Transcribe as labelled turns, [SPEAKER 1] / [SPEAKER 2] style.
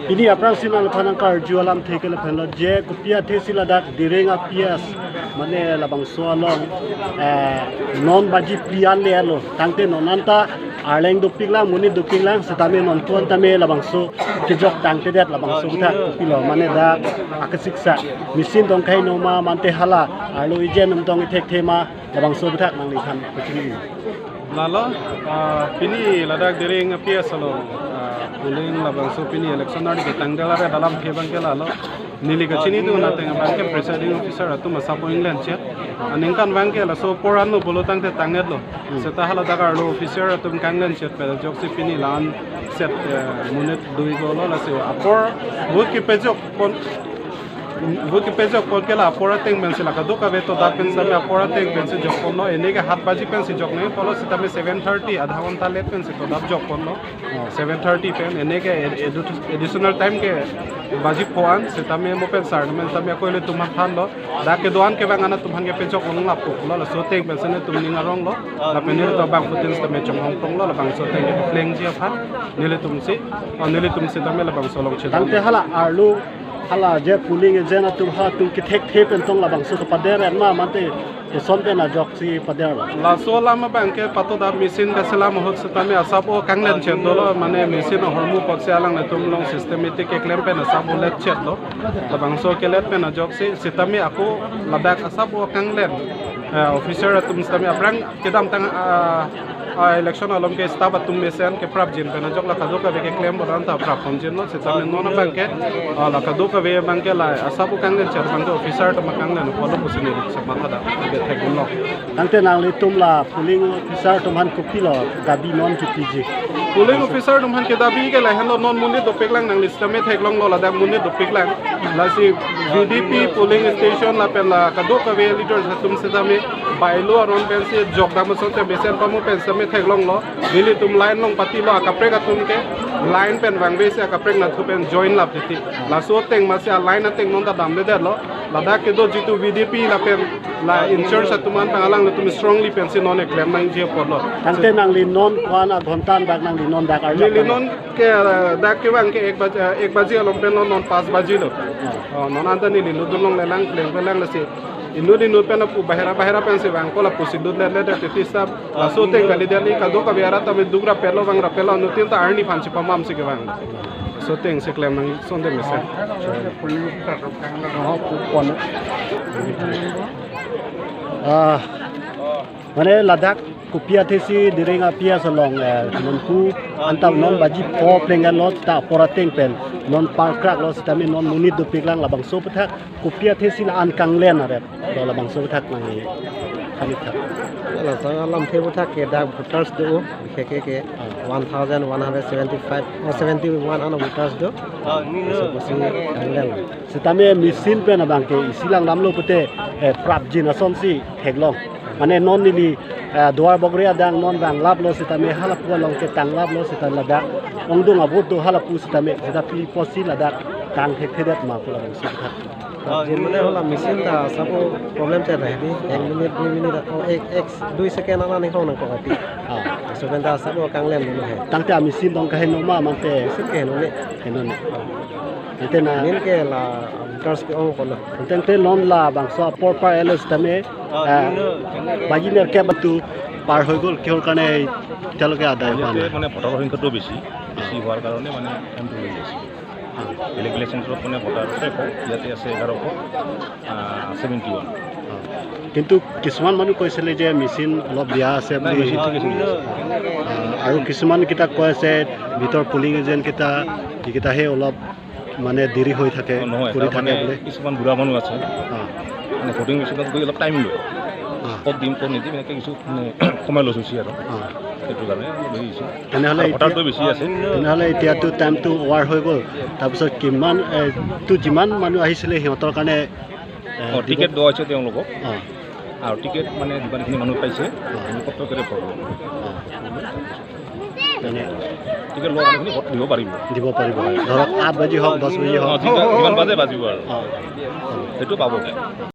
[SPEAKER 1] Ini aprang sinal panangkar jualam theke le phenlo je kupia thesila dak direnga pias mane labang soalong non baji pian le lo tangte nonanta arleng dupinglang muni dupinglang setame non tuan tame labang so kejok tangte det labang so ta pilo mane dak akasiksa mesin dong kai noma mante hala arlo ijen dong thek thema labang so butak nang lihan putri
[SPEAKER 2] lalo pini ladak direng pias lo puling labang so pini election nari ke tanggal ada dalam kebang ke lalo nili ke sini tu na tengah bangke presiding officer atau masapo England chat aningkan bangke la so poran no bolo tangte tanget lo seta hala dakar lo officer atau England chat pada jok si pini lan set munit dui golo la se apor buat ki pejok kon buki peso kolkela apora teng bensi la kado ka veto da pensa me apora teng bensi jok konno ene ke hat baji pensi jok ne polo sita me 7:30 adha ghonta let pensi to dab jok konno 7:30 pen ene ke additional time ke baji poan sita me mo pensar men ta me koile tumha than lo da ke doan ke bangana tumhan ke peso konno la po lo so teng bensi ne tumni ngarong lo la penir to bang putin sta me chong hong tong lo la bang so teng ke fleng ji phan nile tumsi ta me la bang so long che
[SPEAKER 1] tangte hala arlu hala je puling je na tum ha tum ki thek thep en tong labang so pader ma mante ke som pe na jok si pader
[SPEAKER 2] la so la ma bank ke pato da machine ka sala mo hot sata me asabo kanglen chen dolo mane machine hormu pot se alang na tum long systematic ke klem pe na sabo let chet lo labang so ke let pe na jok si sitame ako ladak asabo kanglen officer tum sitame aprang kedam tang election alom ke staff atum mesen ke prap jin pe na jok la khado ka ke claim boran ta prap hom jin no sitame no na bank ke la khado ka ve bank ke la asabu kanglen chet bank officer to makanglen polo pusini sa matha da ke thek lo
[SPEAKER 1] tangte nang le tum la puling officer tum han kopi lo dabi non ki piji
[SPEAKER 2] puling officer tum han ke dabi ke la han lo non munit do peklang nang list me thek long lo la da munit do peklang la si VDP polling station la pe la khado ka ve leader tum sitame bailo aron pensi jok da mo so te besen pa mo pensa me thek long lo dili tum line long pati lo akapre ka tum ke line pen wang be se akapre na thu pen join la piti la so teng ma se line na teng non da dam le der lo la da ke do jitu VDP la pen la insurance atuman pangalang na tum strongly pensi non e claim nang je por lo
[SPEAKER 1] tangte nang li non kwana ghontan bak nang li non dak ar
[SPEAKER 2] li non ke da ke wang ke 1 baji alom pen non 5 baji lo non anda ni li lu dulong le lang claim pe lang la se inudi nu pena pu bahera pensi bang kola pusidud le te sab so te gali dali ka do ka biara ta me dugra pelo bang ra pelo nu tin ta arni phanchi pamam se ke bang so teng se klem nang sonde me se
[SPEAKER 1] mane ladak kupia thesi direnga pia salong nonku antam non baji po plengan lot ta porateng pen non parkrak lo stami non munit do piklang labang so pathak kupia thesi la an kanglen are do labang so pathak mangi khamit thak
[SPEAKER 3] la sang alam thebu thak ke da voters do ke 1175 or 71 ana voters do so pasi kanglen
[SPEAKER 1] stami misin pen abang ke isilang namlo pute prap jin asom si theklong mane non nili duar bogria dang non bang lab lo sitame halap ko long ke tang lab lo sitan ladak ongdung abut do halap pu sitame sita pli posi ladak tang thek thedet ma ko lang sithat
[SPEAKER 3] jin mane hola machine ta sabo problem che rahe ni 1 minute 2 minute or 2 second ana ni hong nang ko ati so benda sabo kanglen ni he
[SPEAKER 1] tangte misin dong ka heno ma mante
[SPEAKER 3] sikke no ne
[SPEAKER 1] heno ne ante na
[SPEAKER 3] nin ke la voters ke ong ko na
[SPEAKER 1] tangte non la bang so por par elos tame bajiner ke batu par hoi gol kehor kane taloke adai pan
[SPEAKER 4] মানে voter সংখ্যাটো বেছি হোৱাৰ কাৰণে মানে এমটো লৈ গৈছে বেলেগ বেলেগ চেণ্টাৰত মানে ভোটাৰ আছে ইয়াতে আছে 1171
[SPEAKER 1] কিন্তু কিছুমান মানুহ কৈছিলে যে মেচিন অলপ বিয়া আছে আৰু কিছুমান কিতা কৈ আছে ভিতৰ পুলিং এজেন্ট কিতা এইকেইটাহে অলপ মানে দেৰি হৈ থাকে কৰি থাকে বোলে
[SPEAKER 4] কিছুমান বুঢ়া মানুহ আছে মানে ভোটিং মেচিনত গৈ অলপ টাইম লয় ক'ত দিম ক'ত নিদিম এনেকৈ কিছু কমাই লৈছোঁ আৰু সেইটো কাৰণে লৈ আহিছোঁ
[SPEAKER 1] তেনেহ'লে
[SPEAKER 4] ভোটাৰটো বেছি আছে
[SPEAKER 1] তেনেহ'লে এতিয়াতো টাইমটো অভাৰ হৈ গ'ল তাৰপিছত কিমান যিমান মানুহ আহিছিলে সিহঁতৰ কাৰণে
[SPEAKER 4] টিকেট দিয়া হৈছে তেওঁলোকক আৰু টিকেট মানে যিমানখিনি মানুহ পাইছে পত্ৰকেৰে টিকেট লোৱা মানুহখিনি ভোট দিব পাৰিব
[SPEAKER 1] ধৰক 8 বাজি হওক 10 বাজি হওক
[SPEAKER 4] যিমান বাজে বাজিব আৰু সেইটো পাব